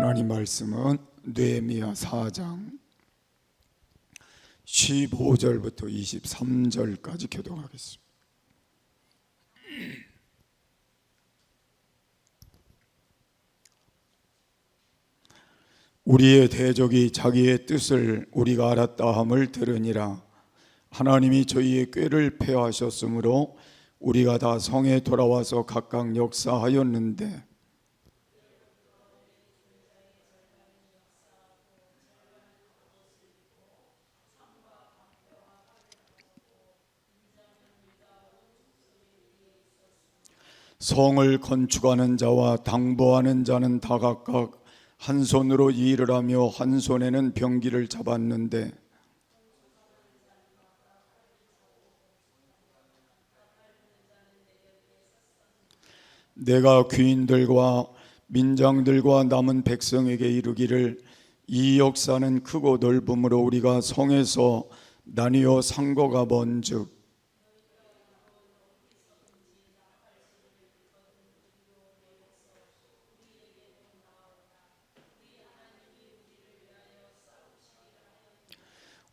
하나님 말씀은 느헤미야 4장 15절부터 23절까지 교독하겠습니다. 우리의 대적이 자기의 뜻을 우리가 알았다 함을 들으니라. 하나님이 저희의 꾀를 폐하셨으므로 우리가 다 성에 돌아와서 각각 역사하였는데 성을 건축하는 자와 당보하는 자는 다 각각 한 손으로 일을 하며 한 손에는 병기를 잡았는데 내가 귀인들과 민장들과 남은 백성에게 이르기를 이 역사는 크고 넓음으로 우리가 성에서 나뉘어 상거가 먼즉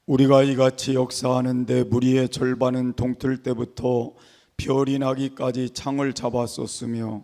우리가 이같이 역사하는데 무리의 절반은 동틀 때부터 별이 나기까지 창을 잡았었으며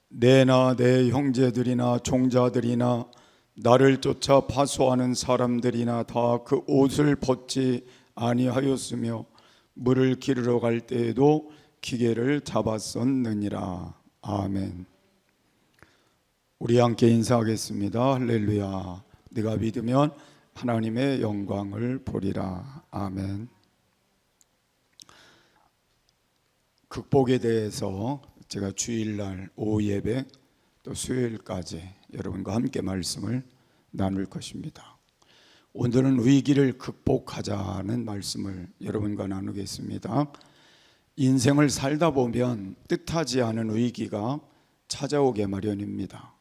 내나 내 형제들이나 종자들이나 나를 쫓아 파수하는 사람들이나 다 그 옷을 벗지 아니하였으며 물을 기르러 갈 때에도 기계를 잡았었느니라. 아멘. 우리 함께 인사하겠습니다. 할렐루야. 네가 믿으면 하나님의 영광을 보리라. 아멘. 극복에 대해서 제가 주일날 오후 예배 또 수요일까지 여러분과 함께 말씀을 나눌 것입니다. 오늘은 위기를 극복하자는 말씀을 여러분과 나누겠습니다. 인생을 살다 보면 뜻하지 않은 위기가 찾아오게 마련입니다.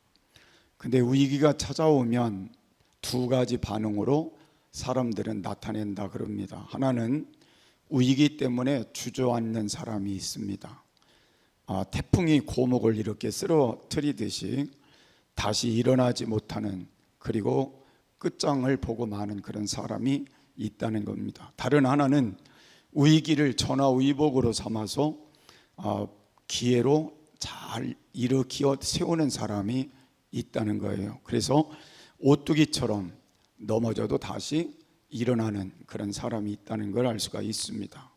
근데 위기가 찾아오면 두 가지 반응으로 사람들은 나타낸다 그럽니다. 하나는 위기 때문에 주저앉는 사람이 있습니다. 태풍이 고목을 이렇게 쓰러뜨리듯이 다시 일어나지 못하는, 그리고 끝장을 보고 마는 그런 사람이 있다는 겁니다. 다른 하나는 위기를 전화위복으로 삼아서 기회로 잘 일으켜 세우는 사람이 있다는 거예요. 그래서 오뚜기처럼 넘어져도 다시 일어나는 그런 사람이 있다는 걸 알 수가 있습니다.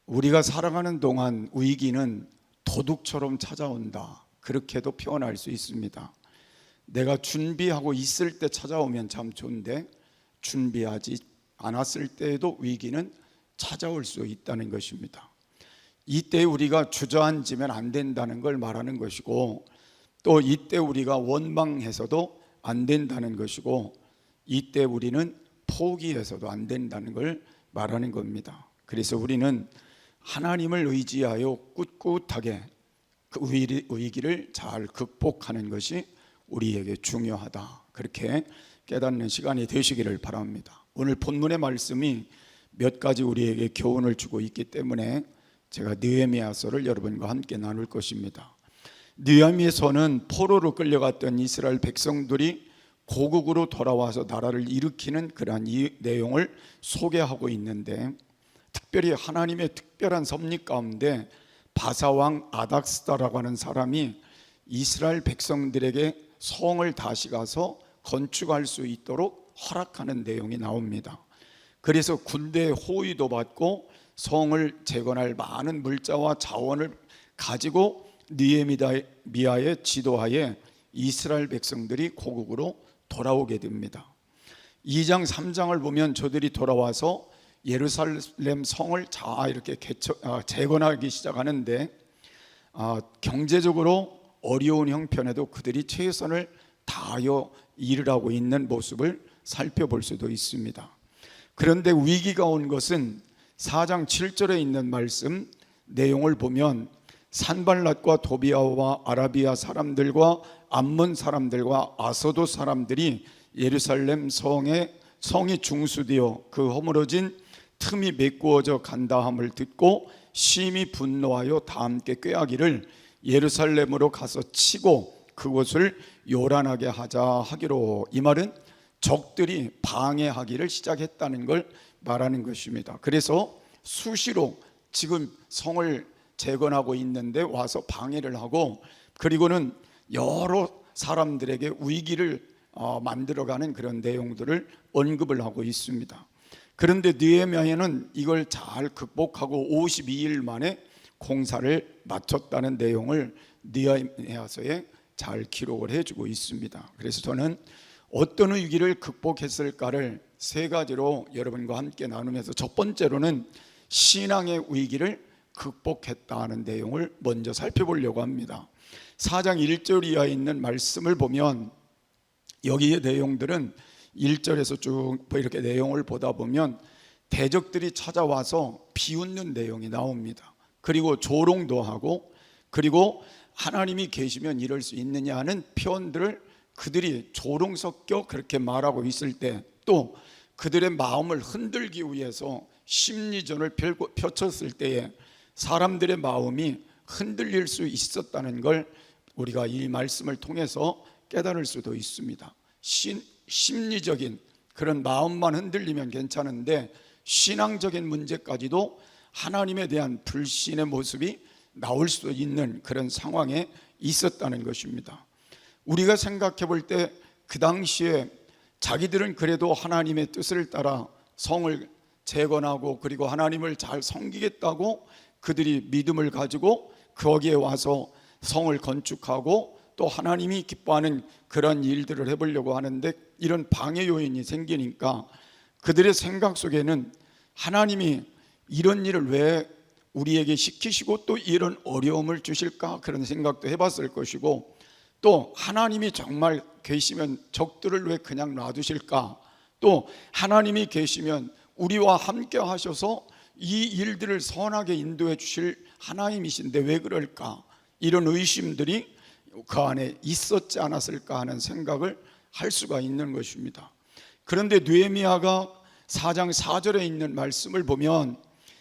우리가 살아가는 동안 위기는 도둑처럼 찾아온다, 그렇게도 표현할 수 있습니다. 내가 준비하고 있을 때 찾아오면 참 좋은데 준비하지 않았을 때에도 위기는 찾아올 수 있다는 것입니다. 이때 우리가 주저앉으면 안 된다는 걸 말하는 것이고, 또 이때 우리가 원망해서도 안 된다는 것이고, 이때 우리는 포기해서도 안 된다는 걸 말하는 겁니다. 그래서 우리는 하나님을 의지하여 꿋꿋하게 그 위기를 잘 극복하는 것이 우리에게 중요하다, 그렇게 깨닫는 시간이 되시기를 바랍니다. 오늘 본문의 말씀이 몇 가지 우리에게 교훈을 주고 있기 때문에 제가 느헤미야서를 여러분과 함께 나눌 것입니다. 느헤미야서는 포로로 끌려갔던 이스라엘 백성들이 고국으로 돌아와서 나라를 일으키는 그러한 이 내용을 소개하고 있는데, 특별히 하나님의 특별한 섭리 가운데 바사왕 아닥스다라고 하는 사람이 이스라엘 백성들에게 성을 다시 가서 건축할 수 있도록 허락하는 내용이 나옵니다. 그래서 군대의 호위도 받고 성을 재건할 많은 물자와 자원을 가지고 느헤미야의 지도하에 이스라엘 백성들이 고국으로 돌아오게 됩니다. 2장 3장을 보면 저들이 돌아와서 예루살렘 성을 이렇게 재건하기 시작하는데, 경제적으로 어려운 형편에도 그들이 최선을 다하여 일을 하고 있는 모습을 살펴볼 수도 있습니다. 그런데 위기가 온 것은 4장 7절에 있는 말씀 내용을 보면 산발랏과 도비아와 아라비아 사람들과 암몬 사람들과 아소도 사람들이 예루살렘 성이 중수되어 그 허물어진 틈이 메꾸어져 간다함을 듣고 심히 분노하여 다 함께 꾀하기를 예루살렘으로 가서 치고 그곳을 요란하게 하자 하기로. 이 말은 적들이 방해하기를 시작했다는 걸 말하는 것입니다. 그래서 수시로 지금 성을 재건하고 있는데 와서 방해를 하고, 그리고는 여러 사람들에게 위기를 만들어가는 그런 내용들을 언급을 하고 있습니다. 그런데 느헤미야는 이걸 잘 극복하고 52일 만에 공사를 마쳤다는 내용을 느헤미야서에 잘 기록을 해주고 있습니다. 그래서 저는 어떤 위기를 극복했을까를 세 가지로 여러분과 함께 나누면서, 첫 번째로는 신앙의 위기를 극복했다는 내용을 먼저 살펴보려고 합니다. 4장 1절 이하에 있는 말씀을 보면 여기의 내용들은 1절에서 쭉 이렇게 내용을 보다 보면 대적들이 찾아와서 비웃는 내용이 나옵니다. 그리고 조롱도 하고, 그리고 하나님이 계시면 이럴 수 있느냐 하는 표현들을 그들이 조롱 섞여 그렇게 말하고 있을 때, 또 그들의 마음을 흔들기 위해서 심리전을 펼쳤을 때에 사람들의 마음이 흔들릴 수 있었다는 걸 우리가 이 말씀을 통해서 깨달을 수도 있습니다. 심리적인 그런 마음만 흔들리면 괜찮은데 신앙적인 문제까지도 하나님에 대한 불신의 모습이 나올 수 있는 그런 상황에 있었다는 것입니다. 우리가 생각해 볼 때 그 당시에 자기들은 그래도 하나님의 뜻을 따라 성을 재건하고 그리고 하나님을 잘 섬기겠다고 그들이 믿음을 가지고 거기에 와서 성을 건축하고 또 하나님이 기뻐하는 그런 일들을 해보려고 하는데, 이런 방해 요인이 생기니까 그들의 생각 속에는 하나님이 이런 일을 왜 우리에게 시키시고 또 이런 어려움을 주실까, 그런 생각도 해봤을 것이고, 또 하나님이 정말 계시면 적들을 왜 그냥 놔두실까, 또 하나님이 계시면 우리와 함께 하셔서 이 일들을 선하게 인도해 주실 하나님이신데 왜 그럴까, 이런 의심들이 그 안에 있었지 않았을까 하는 생각을 할 수가 있는 것입니다. 그런데 느헤미야가 4장 4절에 있는 말씀을 보면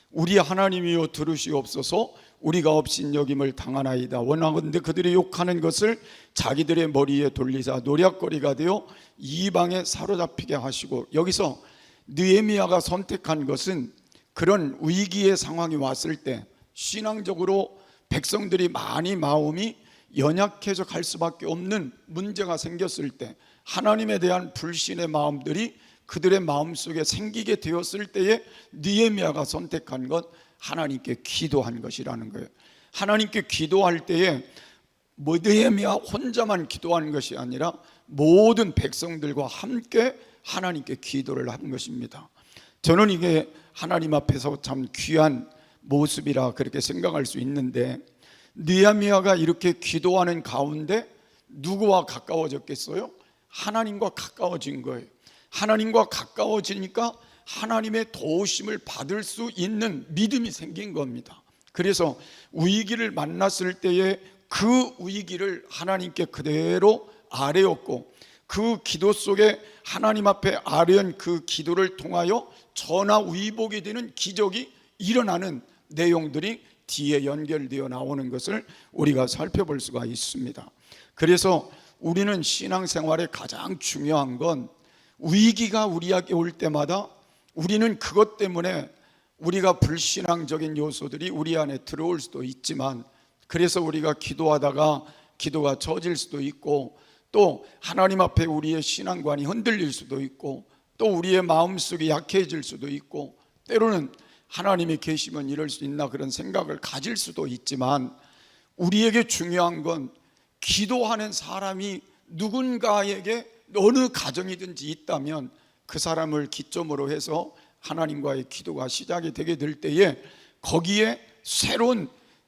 우리 하나님이여 들으시옵소서, 우리가 업신여김을 당하나이다. 원하건대 그들이 욕하는 것을 자기들의 머리에 돌리사 노략거리가 되어 이방에 사로잡히게 하시고. 여기서 느헤미야가 선택한 것은 그런 위기의 상황이 왔을 때 신앙적으로 백성들이 많이 마음이 연약해져 갈 수밖에 없는 문제가 생겼을 때, 하나님에 대한 불신의 마음들이 그들의 마음속에 생기게 되었을 때에 느헤미야가 선택한 것, 하나님께 기도한 것이라는 거예요. 하나님께 기도할 때에 느헤미야 혼자만 기도하는 것이 아니라 모든 백성들과 함께 하나님께 기도를 한 것입니다. 저는 이게 하나님 앞에서 참 귀한 모습이라 그렇게 생각할 수 있는데, 느헤미야가 이렇게 기도하는 가운데 누구와 가까워졌겠어요? 하나님과 가까워진 거예요. 하나님과 가까워지니까 하나님의 도우심을 받을 수 있는 믿음이 생긴 겁니다. 그래서 위기를 만났을 때에 그 위기를 하나님께 그대로 아뢰었고, 그 기도 속에 하나님 앞에 아뢰은 그 기도를 통하여 전화위복이 되는 기적이 일어나는 내용들이 뒤에 연결되어 나오는 것을 우리가 살펴볼 수가 있습니다. 그래서 우리는 신앙생활에 가장 중요한 건 위기가 우리에게 올 때마다 우리는 그것 때문에 우리가 불신앙적인 요소들이 우리 안에 들어올 수도 있지만, 그래서 우리가 기도하다가 기도가 젖을 수도 있고, 또 하나님 앞에 우리의 신앙관이 흔들릴 수도 있고, 또 우리의 마음속이 약해질 수도 있고, 때로는 하나님이 계시면 이럴 수 있나 그런 생각을 가질 수도 있지만, 우리에게 중요한 건 기도하는 사람이 누군가에게 어느 가정이든지 있다면 그 사람을 기점으로 해서 하나님과의 기도가 시작이 되게 될 때에 거기에 새로운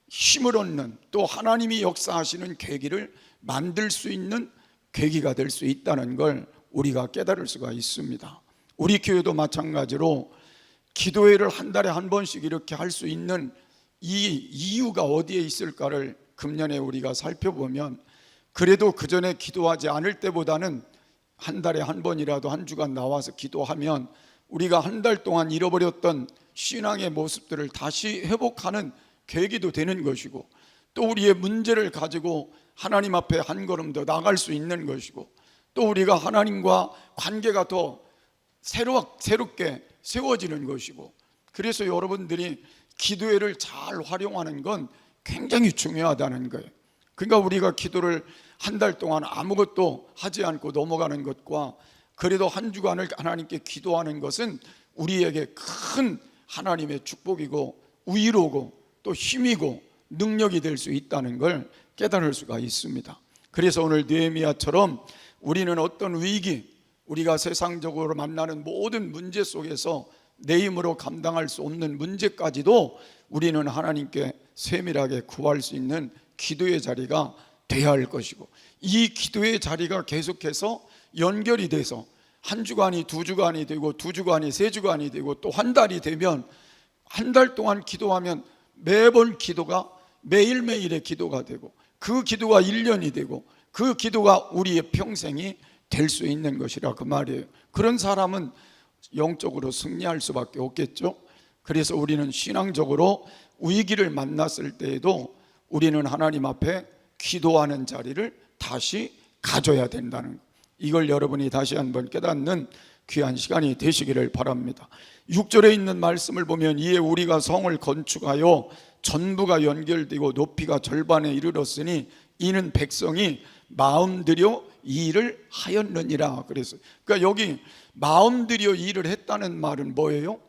힘을 얻는, 또 하나님이 역사하시는 계기를 만들 수 있는 계기가 될 수 있다는 걸 우리가 깨달을 수가 있습니다. 우리 교회도 마찬가지로 기도회를 한 달에 한 번씩 이렇게 할 수 있는 이 이유가 어디에 있을까를 금년에 우리가 살펴보면, 그래도 그 전에 기도하지 않을 때보다는 한 달에 한 번이라도 한 주간 나와서 기도하면 우리가 한 달 동안 잃어버렸던 신앙의 모습들을 다시 회복하는 계기도 되는 것이고, 또 우리의 문제를 가지고 하나님 앞에 한 걸음 더 나갈 수 있는 것이고, 또 우리가 하나님과 관계가 더 새롭게 세워지는 것이고, 그래서 여러분들이 기도회를 잘 활용하는 건 굉장히 중요하다는 거예요. 그러니까 우리가 기도를 한 달 동안 아무것도 하지 않고 넘어가는 것과 그래도 한 주간을 하나님께 기도하는 것은 우리에게 큰 하나님의 축복이고 위로고 또 힘이고 능력이 될 수 있다는 걸 깨달을 수가 있습니다. 그래서 오늘 느헤미야처럼 우리는 어떤 위기, 우리가 세상적으로 만나는 모든 문제 속에서 내 힘으로 감당할 수 없는 문제까지도 우리는 하나님께 세밀하게 구할 수 있는 기도의 자리가 돼야 할 것이고, 이 기도의 자리가 계속해서 연결이 돼서 한 주간이 두 주간이 되고 두 주간이 세 주간이 되고 또 한 달이 되면 한 달 동안 기도하면 매번 기도가 매일매일의 기도가 되고, 그 기도가 1년이 되고 그 기도가 우리의 평생이 될 수 있는 것이라 그 말이에요. 그런 사람은 영적으로 승리할 수밖에 없겠죠. 그래서 우리는 신앙적으로 위기를 만났을 때에도 우리는 하나님 앞에 기도하는 자리를 다시 가져야 된다는 것, 이걸 여러분이 다시 한번 깨닫는 귀한 시간이 되시기를 바랍니다. 6절에 있는 말씀을 보면, 이에 우리가 성을 건축하여 전부가 연결되고 높이가 절반에 이르렀으니 이는 백성이 마음 들여 이 일을 하였느니라. 그래서 그러니까 여기 마음 들여 이 일을 했다는 말은 뭐예요?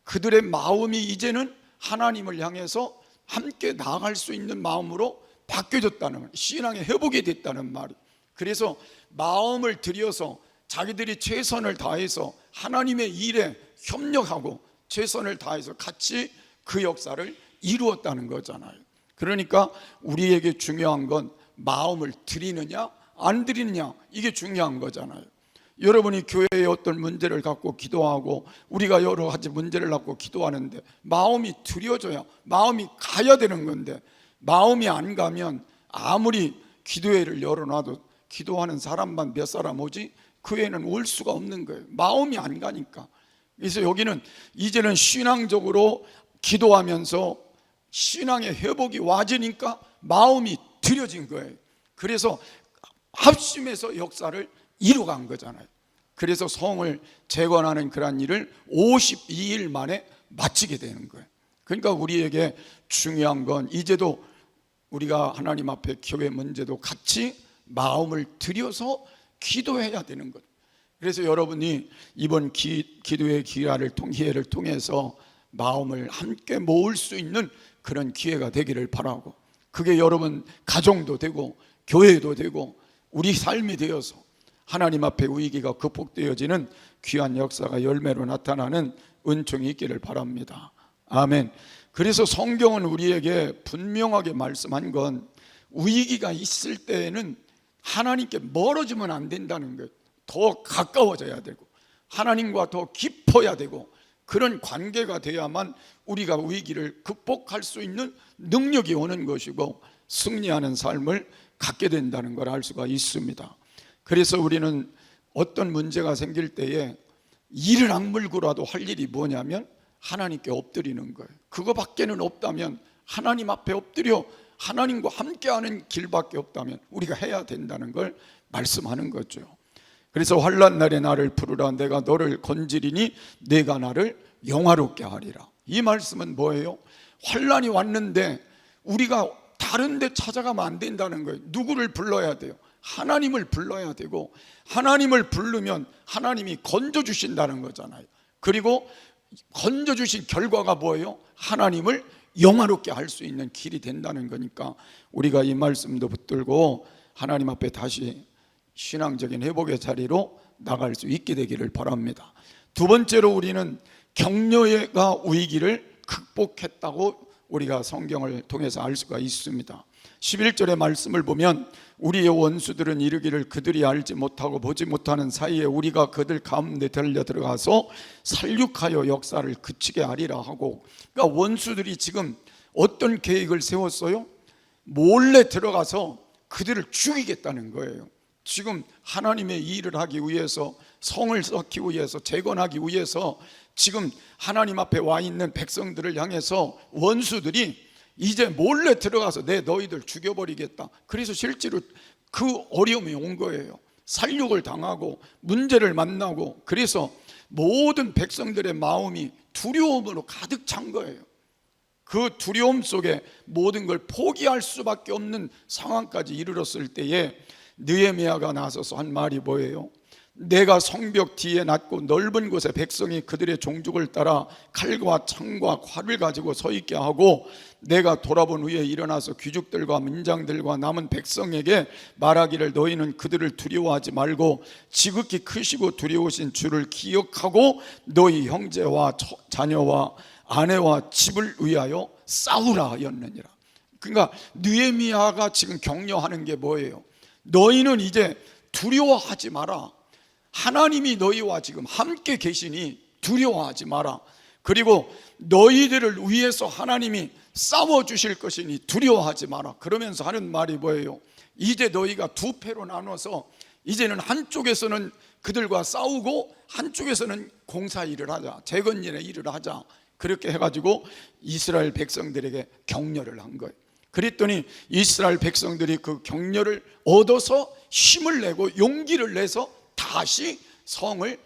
그들의 마음이 이제는 하나님을 향해서 함께 나아갈 수 있는 마음으로 바뀌어졌다는 말, 신앙의 회복이 됐다는 말이. 그래서 마음을 들여서 자기들이 최선을 다해서 하나님의 일에 협력하고 최선을 다해서 같이 그 역사를 이루었다는 거잖아요. 그러니까 우리에게 중요한 건 마음을 드리느냐 안 드리느냐, 이게 중요한 거잖아요. 여러분이 교회에 어떤 문제를 갖고 기도하고 우리가 여러 가지 문제를 갖고 기도하는데 마음이 드려져야, 마음이 가야 되는 건데, 마음이 안 가면 아무리 기도회를 열어놔도 기도하는 사람만 몇 사람 오지 그 외에는 올 수가 없는 거예요. 마음이 안 가니까. 그래서 여기는 이제는 신앙적으로 기도하면서 신앙의 회복이 와지니까 마음이 드려진 거예요. 그래서 합심해서 역사를 이루어간 거잖아요. 그래서 성을 재건하는 그런 일을 52일 만에 마치게 되는 거예요. 그러니까 우리에게 중요한 건 이제도 우리가 하나님 앞에 교회 문제도 같이 마음을 들여서 기도해야 되는 것. 그래서 여러분이 이번 기도의 기회를 통해서 마음을 함께 모을 수 있는 그런 기회가 되기를 바라고, 그게 여러분 가정도 되고 교회도 되고 우리 삶이 되어서 하나님 앞에 위기가 극복되어지는 귀한 역사가 열매로 나타나는 은총이 있기를 바랍니다. 아멘. 그래서 성경은 우리에게 분명하게 말씀한 건 위기가 있을 때에는 하나님께 멀어지면 안 된다는 것, 더 가까워져야 되고 하나님과 더 깊어야 되고 그런 관계가 돼야만 우리가 위기를 극복할 수 있는 능력이 오는 것이고 승리하는 삶을 갖게 된다는 걸 알 수가 있습니다. 그래서 우리는 어떤 문제가 생길 때에 이를 악물고라도 할 일이 뭐냐면 하나님께 엎드리는 거예요. 그거밖에는 없다면, 하나님 앞에 엎드려 하나님과 함께하는 길밖에 없다면 우리가 해야 된다는 걸 말씀하는 거죠. 그래서 환난 날에 나를 부르라, 내가 너를 건지리니 내가 나를 영화롭게 하리라. 이 말씀은 뭐예요? 환난이 왔는데 우리가 다른 데 찾아가면 안 된다는 거예요. 누구를 불러야 돼요? 하나님을 불러야 되고, 하나님을 부르면 하나님이 건져주신다는 거잖아요. 그리고 건져주신 결과가 뭐예요? 하나님을 영화롭게 할 수 있는 길이 된다는 거니까 우리가 이 말씀도 붙들고 하나님 앞에 다시 신앙적인 회복의 자리로 나갈 수 있게 되기를 바랍니다. 두 번째로 우리는 격려가 위기를 극복했다고 우리가 성경을 통해서 알 수가 있습니다. 11절의 말씀을 보면 우리의 원수들은 이르기를 그들이 알지 못하고 보지 못하는 사이에 우리가 그들 가운데 들려 들어가서 살육하여 역사를 그치게 하리라 하고, 그러니까 원수들이 지금 어떤 계획을 세웠어요? 몰래 들어가서 그들을 죽이겠다는 거예요. 지금 하나님의 일을 하기 위해서, 성을 쌓기 위해서, 재건하기 위해서 지금 하나님 앞에 와 있는 백성들을 향해서 원수들이 이제 몰래 들어가서 너희들 죽여버리겠다. 그래서 실제로 그 어려움이 온 거예요. 살육을 당하고 문제를 만나고, 그래서 모든 백성들의 마음이 두려움으로 가득 찬 거예요. 그 두려움 속에 모든 걸 포기할 수밖에 없는 상황까지 이르렀을 때에 느헤미야가 나서서 한 말이 뭐예요? 내가 성벽 뒤에 낮고 넓은 곳에 백성이 그들의 종족을 따라 칼과 창과 활을 가지고 서 있게 하고, 내가 돌아본 후에 일어나서 귀족들과 민장들과 남은 백성에게 말하기를 너희는 그들을 두려워하지 말고 지극히 크시고 두려우신 주를 기억하고 너희 형제와 자녀와 아내와 집을 위하여 싸우라 하였느니라. 그러니까 느헤미야가 지금 격려하는 게 뭐예요? 너희는 이제 두려워하지 마라. 하나님이 너희와 지금 함께 계시니 두려워하지 마라. 그리고 너희들을 위해서 하나님이 싸워주실 것이니 두려워하지 마라. 그러면서 하는 말이 뭐예요? 이제 너희가 두 패로 나눠서 이제는 한쪽에서는 그들과 싸우고 한쪽에서는 공사 일을 하자, 재건일의 일을 하자. 그렇게 해가지고 이스라엘 백성들에게 격려를 한 거예요. 그랬더니 이스라엘 백성들이 그 격려를 얻어서 힘을 내고 용기를 내서 다시 성을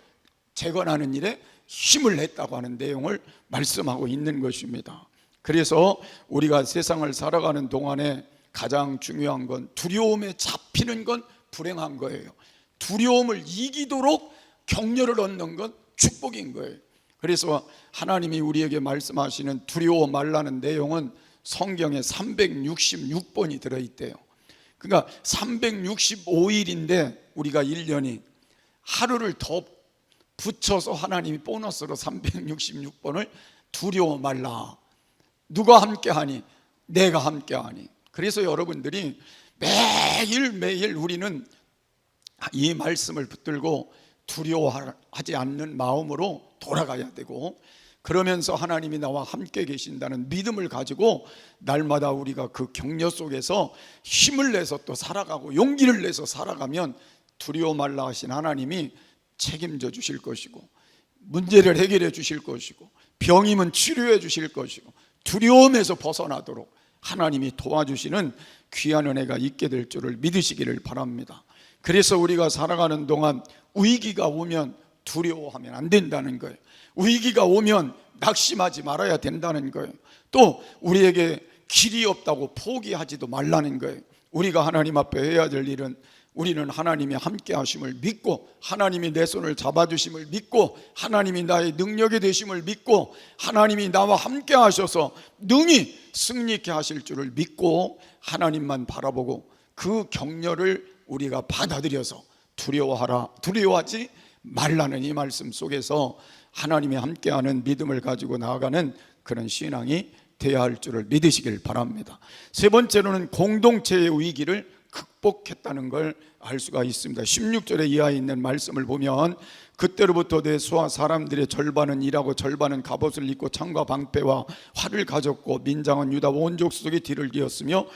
재건하는 일에 힘을 냈다고 하는 내용을 말씀하고 있는 것입니다. 그래서 우리가 세상을 살아가는 동안에 가장 중요한 건 두려움에 잡히는 건 불행한 거예요. 두려움을 이기도록 격려를 얻는 건 축복인 거예요. 그래서 하나님이 우리에게 말씀하시는 두려워 말라는 내용은 성경에 366번이 들어있대요. 그러니까 365일인데 우리가 1년이 하루를 더 붙여서 하나님이 보너스로 366번을 두려워 말라. 누가 함께하니? 내가 함께하니. 그래서 여러분들이 매일매일 우리는 이 말씀을 붙들고 두려워하지 않는 마음으로 돌아가야 되고, 그러면서 하나님이 나와 함께 계신다는 믿음을 가지고 날마다 우리가 그 격려 속에서 힘을 내서 또 살아가고 용기를 내서 살아가면 두려워 말라 하신 하나님이 책임져 주실 것이고, 문제를 해결해 주실 것이고, 병이면 치료해 주실 것이고, 두려움에서 벗어나도록 하나님이 도와주시는 귀한 은혜가 있게 될 줄을 믿으시기를 바랍니다. 그래서 우리가 살아가는 동안 위기가 오면 두려워하면 안 된다는 거예요. 위기가 오면 낙심하지 말아야 된다는 거예요. 또 우리에게 길이 없다고 포기하지도 말라는 거예요. 우리가 하나님 앞에 해야 될 일은 우리는 하나님이 함께 하심을 믿고, 하나님이 내 손을 잡아주심을 믿고, 하나님이 나의 능력이 되심을 믿고, 하나님이 나와 함께 하셔서 능히 승리케 하실 줄을 믿고 하나님만 바라보고 그 격려를 우리가 받아들여서 두려워하지 말라는 이 말씀 속에서 하나님이 함께하는 믿음을 가지고 나아가는 그런 신앙이 되어야 할 줄을 믿으시길 바랍니다. 세 번째로는 공동체의 위기를 극복했다는 걸 알 수가 있습니다. 16절에 이하에 있는 말씀을 보면 그때로부터 내 수하 사람들의 절반은 일하고 절반은 갑옷을 입고 창과 방패와 활을 가졌고, 민장은 유다 온 족속이 뒤를 이었으며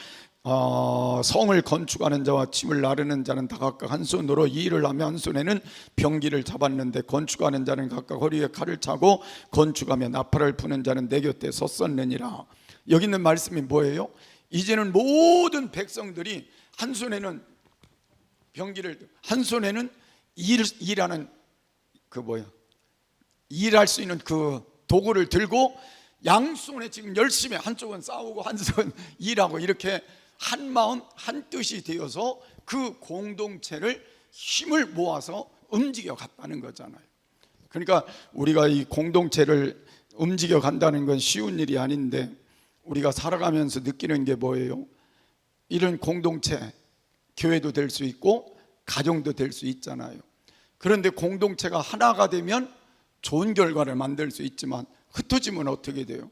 성을 건축하는 자와 짐을 나르는 자는 다 각각 한 손으로 이 일을 하며 한 손에는 병기를 잡았는데, 건축하는 자는 각각 허리에 칼을 차고 건축하며 나팔을 부는 자는 내 곁에 섰었느니라. 여기 있는 말씀이 뭐예요? 이제는 모든 백성들이 한 손에는 병기를, 한 손에는 일하는 일할 수 있는 그 도구를 들고 양손에 지금 열심히, 한쪽은 싸우고 한쪽은 일하고, 이렇게 한 마음 한 뜻이 되어서 그 공동체를 힘을 모아서 움직여 갔다는 거잖아요. 그러니까 우리가 이 공동체를 움직여 간다는 건 쉬운 일이 아닌데, 우리가 살아가면서 느끼는 게 뭐예요? 이런 공동체, 교회도 될 수 있고 가정도 될 수 있잖아요. 그런데 공동체가 하나가 되면 좋은 결과를 만들 수 있지만 흩어지면 어떻게 돼요?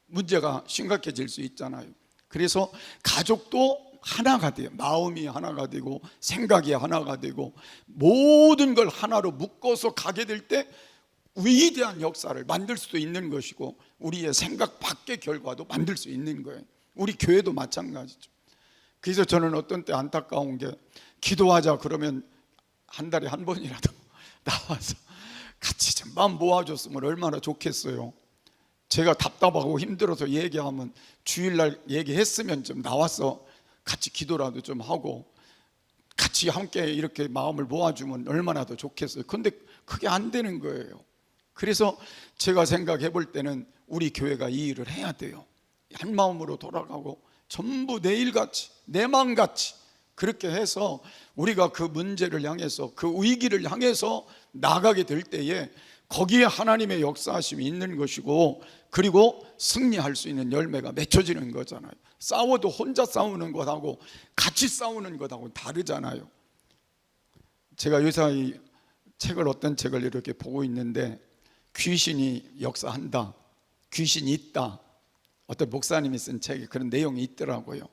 문제가 심각해질 수 있잖아요. 그래서 가족도 하나가 돼요. 마음이 하나가 되고 생각이 하나가 되고 모든 걸 하나로 묶어서 가게 될 때 위대한 역사를 만들 수도 있는 것이고 우리의 생각 밖의 결과도 만들 수 있는 거예요. 우리 교회도 마찬가지죠. 그래서 저는 어떤 때 안타까운 게, 기도하자 그러면 한 달에 한 번이라도 나와서 같이 좀 마음 모아줬으면 얼마나 좋겠어요. 제가 답답하고 힘들어서 얘기하면 주일날 얘기했으면 좀 나와서 같이 기도라도 좀 하고 같이 함께 이렇게 마음을 모아주면 얼마나 더 좋겠어요. 근데 그게 안 되는 거예요. 그래서 제가 생각해 볼 때는 우리 교회가 이 일을 해야 돼요. 한 마음으로 돌아가고 전부 내일같이 내 마음같이 그렇게 해서 우리가 그 문제를 향해서, 그 위기를 향해서 나가게 될 때에 거기에 하나님의 역사하심이 있는 것이고, 그리고 승리할 수 있는 열매가 맺혀지는 거잖아요. 싸워도 혼자 싸우는 것하고 같이 싸우는 것하고 다르잖아요. 제가 요새 어떤 책을 이렇게 보고 있는데, 귀신이 역사한다, 귀신이 있다, 어떤 목사님이 쓴 책에 그런 내용이 있더라고요.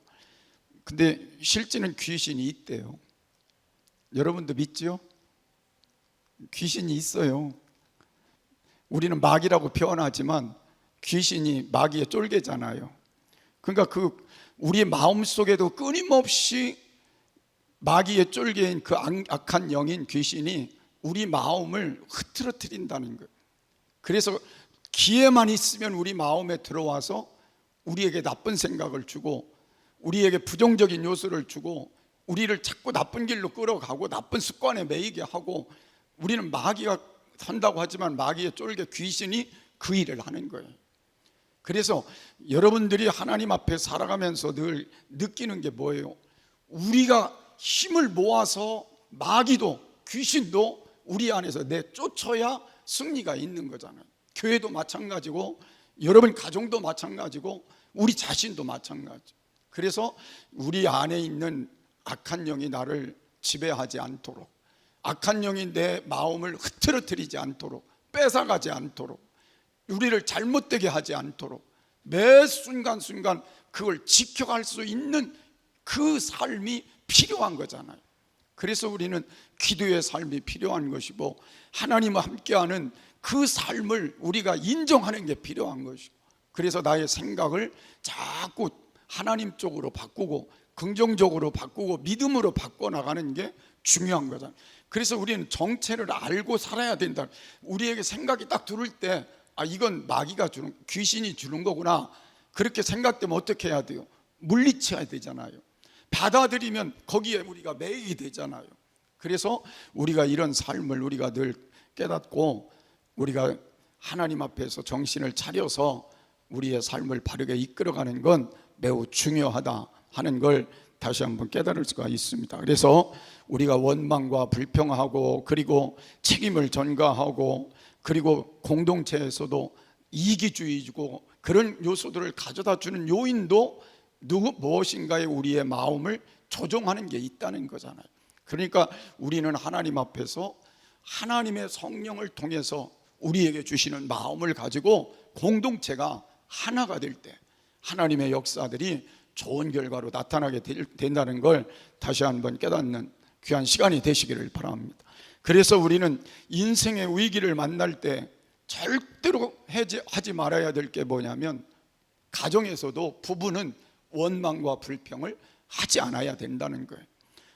근데 실제는 귀신이 있대요. 여러분도 믿지요? 귀신이 있어요. 우리는 마귀라고 표현하지만 귀신이 마귀의 쫄개잖아요. 그러니까 우리의 마음 속에도 끊임없이 마귀의 쫄개인 그 악한 영인 귀신이 우리 마음을 흐트러뜨린다는 거예요. 그래서 기회만 있으면 우리 마음에 들어와서 우리에게 나쁜 생각을 주고, 우리에게 부정적인 요소를 주고, 우리를 자꾸 나쁜 길로 끌어가고 나쁜 습관에 매이게 하고, 우리는 마귀가 산다고 하지만 마귀의 쫄개 귀신이 그 일을 하는 거예요. 그래서 여러분들이 하나님 앞에 살아가면서 늘 느끼는 게 뭐예요? 우리가 힘을 모아서 마귀도 귀신도 우리 안에서 내쫓아야 승리가 있는 거잖아요. 교회도 마찬가지고 여러분 가정도 마찬가지고 우리 자신도 마찬가지. 그래서 우리 안에 있는 악한 영이 나를 지배하지 않도록, 악한 영이 내 마음을 흐트러뜨리지 않도록, 뺏어가지 않도록, 우리를 잘못되게 하지 않도록 매 순간순간 그걸 지켜갈 수 있는 그 삶이 필요한 거잖아요. 그래서 우리는 기도의 삶이 필요한 것이고, 하나님과 함께하는 그 삶을 우리가 인정하는 게 필요한 것이고, 그래서 나의 생각을 자꾸 하나님 쪽으로 바꾸고 긍정적으로 바꾸고 믿음으로 바꿔나가는 게 중요한 거잖아요. 그래서 우리는 정체를 알고 살아야 된다. 우리에게 생각이 딱 들을 때, 이건 마귀가 주는, 귀신이 주는 거구나, 그렇게 생각되면 어떻게 해야 돼요? 물리쳐야 되잖아요. 받아들이면 거기에 우리가 매이게 되잖아요. 그래서 우리가 이런 삶을 우리가 늘 깨닫고 우리가 하나님 앞에서 정신을 차려서 우리의 삶을 바르게 이끌어가는 건 매우 중요하다 하는 걸 다시 한번 깨달을 수가 있습니다. 그래서 우리가 원망과 불평하고, 그리고 책임을 전가하고, 그리고 공동체에서도 이기주의고 그런 요소들을 가져다 주는 요인도 무엇인가에 우리의 마음을 조종하는 게 있다는 거잖아요. 그러니까 우리는 하나님 앞에서 하나님의 성령을 통해서 우리에게 주시는 마음을 가지고 공동체가 하나가 될 때 하나님의 역사들이 좋은 결과로 나타나게 된다는 걸 다시 한번 깨닫는 귀한 시간이 되시기를 바랍니다. 그래서 우리는 인생의 위기를 만날 때 절대로 하지 말아야 될 게 뭐냐면, 가정에서도 부부는 원망과 불평을 하지 않아야 된다는 거예요.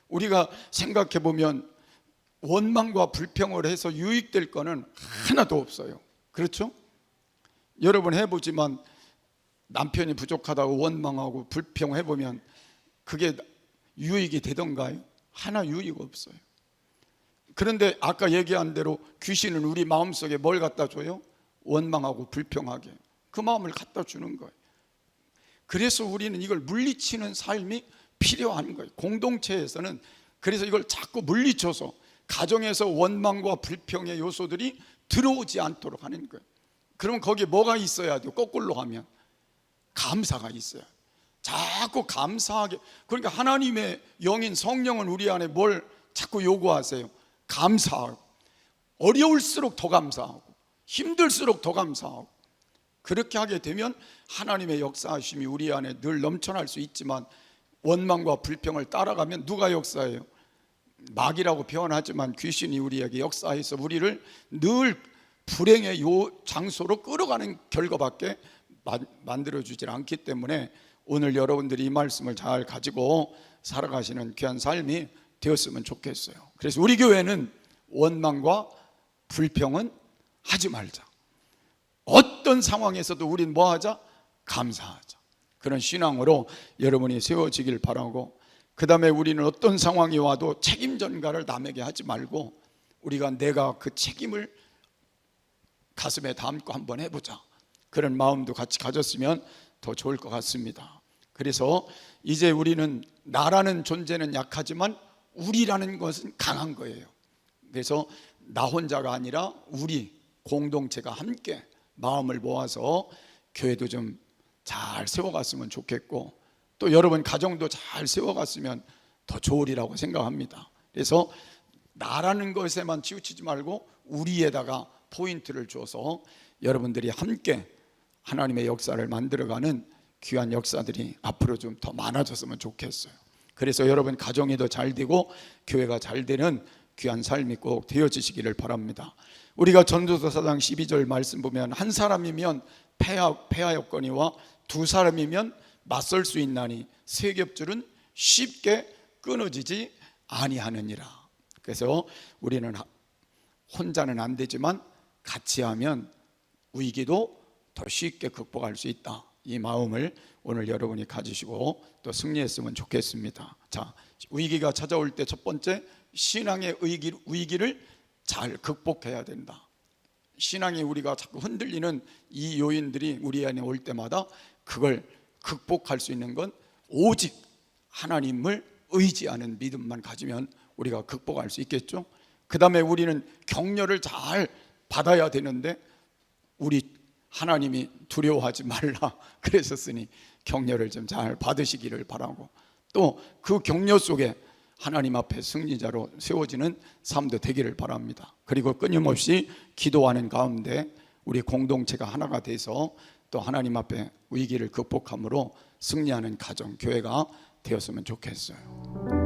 우리가 생각해 보면 원망과 불평을 해서 유익될 거는 하나도 없어요. 그렇죠? 여러분 해보지만 남편이 부족하다고 원망하고 불평해 보면 그게 유익이 되던가요? 하나 유익 없어요. 그런데 아까 얘기한 대로 귀신은 우리 마음속에 뭘 갖다 줘요? 원망하고 불평하게 그 마음을 갖다 주는 거예요. 그래서 우리는 이걸 물리치는 삶이 필요한 거예요. 공동체에서는 그래서 이걸 자꾸 물리쳐서 가정에서 원망과 불평의 요소들이 들어오지 않도록 하는 거예요. 그러면 거기에 뭐가 있어야 돼요? 거꾸로 하면 감사가 있어요. 자꾸 감사하게. 그러니까 하나님의 영인 성령은 우리 안에 뭘 자꾸 요구하세요? 감사하고, 어려울수록 더 감사하고, 힘들수록 더 감사하고. 그렇게 하게 되면 하나님의 역사하심이 우리 안에 늘 넘쳐날 수 있지만, 원망과 불평을 따라가면 누가 역사해요? 마귀라고 표현하지만 귀신이 우리에게 역사해서 우리를 늘 불행의 요 장소로 끌어가는 결과밖에 만들어주질 않기 때문에 오늘 여러분들이 이 말씀을 잘 가지고 살아가시는 귀한 삶이 되었으면 좋겠어요. 그래서 우리 교회는 원망과 불평은 하지 말자. 어떤 상황에서도 우린 뭐 하자? 감사하자. 그런 신앙으로 여러분이 세워지길 바라고, 그 다음에 우리는 어떤 상황이 와도 책임 전가를 남에게 하지 말고 우리가 내가 그 책임을 가슴에 담고 한번 해보자, 그런 마음도 같이 가졌으면 더 좋을 것 같습니다. 그래서 이제 우리는 나라는 존재는 약하지만 우리라는 것은 강한 거예요. 그래서 나 혼자가 아니라 우리 공동체가 함께 마음을 모아서 교회도 좀 잘 세워갔으면 좋겠고, 또 여러분 가정도 잘 세워갔으면 더 좋으리라고 생각합니다. 그래서 나라는 것에만 치우치지 말고 우리에다가 포인트를 줘서 여러분들이 함께 하나님의 역사를 만들어가는 귀한 역사들이 앞으로 좀 더 많아졌으면 좋겠어요. 그래서 여러분 가정이 더 잘 되고 교회가 잘 되는 귀한 삶이 꼭 되어지시기를 바랍니다. 우리가 전도서 4장 12절 말씀 보면 한 사람이면 패하였거니와 두 사람이면 맞설 수 있나니 세 겹줄은 쉽게 끊어지지 아니하느니라. 그래서 우리는 혼자는 안 되지만 같이 하면 위기도 더 쉽게 극복할 수 있다. 이 마음을 오늘 여러분이 가지시고 또 승리했으면 좋겠습니다. 자, 위기가 찾아올 때 첫 번째, 신앙의 위기를 잘 극복해야 된다. 신앙이 우리가 자꾸 흔들리는 이 요인들이 우리 안에 올 때마다 그걸 극복할 수 있는 건 오직 하나님을 의지하는 믿음만 가지면 우리가 극복할 수 있겠죠. 그 다음에 우리는 격려를 잘 받아야 되는데 우리 하나님이 두려워하지 말라 그러셨으니 격려를 좀 잘 받으시기를 바라고, 또 그 격려 속에 하나님 앞에 승리자로 세워지는 삶도 되기를 바랍니다. 그리고 끊임없이 기도하는 가운데 우리 공동체가 하나가 돼서 또 하나님 앞에 위기를 극복함으로 승리하는 가정, 교회가 되었으면 좋겠어요.